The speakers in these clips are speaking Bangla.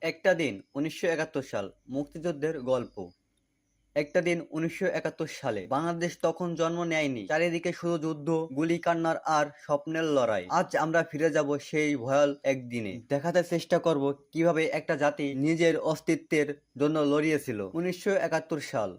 একটা দিন ১৯৭১ সাল মুক্তিযুদ্ধের গল্প। একটা দিন ১৯৭১ সালে বাংলাদেশ তখন জন্ম নেয়নি। চারিদিকে শুধু যুদ্ধ, গুলি কান্নার আর স্বপ্নের লড়াই। আজ আমরা ফিরে যাব সেই ভয়াল একদিনে। দেখাতে চেষ্টা করব কিভাবে একটা জাতি নিজের অস্তিত্বের জন্য লড়িয়েছিল। ১৯৭১ সাল।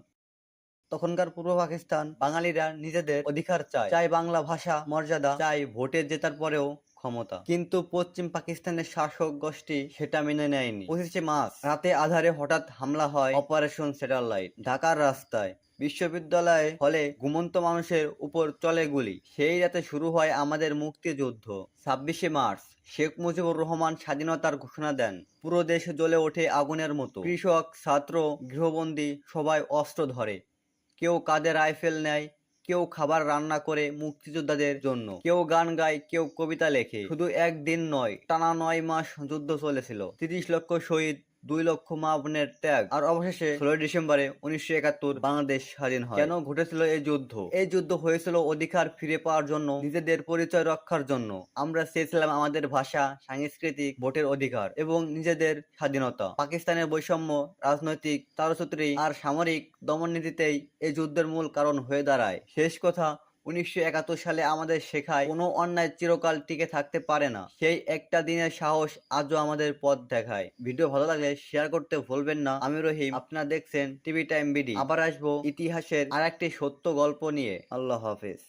তখনকার পূর্ব পাকিস্তান বাঙালিরা নিজেদের অধিকার চায়, চায় বাংলা ভাষা মর্যাদা, চায় ভোটে জেতার পরেও ক্ষমতা। কিন্তু পশ্চিম পাকিস্তানের শাসক গোষ্ঠী সেটা মেনে নেয়নি। ২৫শে মার্চ রাতে আধারে হঠাৎ হামলা হয় অপারেশন স্যাটেলাইট। ঢাকার রাস্তায়, বিশ্ববিদ্যালয়ে হলে ঘুমন্ত মানুষের উপর চলে গুলি। সেই রাতে শুরু হয় আমাদের মুক্তিযুদ্ধ। ২৬শে মার্চ শেখ মুজিবুর রহমান স্বাধীনতার ঘোষণা দেন। পুরো দেশ জ্বলে ওঠে আগুনের মতো। কৃষক, ছাত্র, গৃহবন্দী সবাই অস্ত্র ধরে। কেউ কাঁধে রাইফেল নেয়, কেউ খাবার রান্না করে মুক্তিযোদ্ধাদের জন্য, কেউ গান গায়, কেউ কবিতা লেখে। শুধু একদিন নয়, টানা ৯ মাস যুদ্ধ চলেছিল। ৩০ লক্ষ শহীদ, ২ লক্ষ মা বোনের ত্যাগ, আর অবশেষে ১৬ ডিসেম্বরে ১৯৭১ বাংলাদেশ স্বাধীন হয়। কেন ঘটেছিল এই যুদ্ধ? এই যুদ্ধ হয়েছিল অধিকার ফিরে পাওয়ার জন্য, নিজেদের পরিচয় রক্ষার জন্য। আমরা চেয়েছিলাম আমাদের ভাষা, সাংস্কৃতিক, ভোটের অধিকার এবং নিজেদের স্বাধীনতা। পাকিস্তানের বৈষম্য, রাজনৈতিক চারসূত্রী আর সামরিক দমননীতিতেই এই যুদ্ধের মূল কারণ হয়ে দাঁড়ায়। শেষ কথা, ১৯৭১ সালে আমাদের শেখায় কোনো অন্যায় চিরকাল টিকে থাকতে পারে না। সেই একটা দিনের সাহস আজও আমাদের পথ দেখায়। ভিডিও ভালো লাগলে শেয়ার করতে ভুলবেন না। আমি রহিম, আপনারা দেখছেন টিভি টাইম বিডি। আবার আসবো ইতিহাসের আরেকটি সত্য গল্প নিয়ে। আল্লাহ হাফেজ।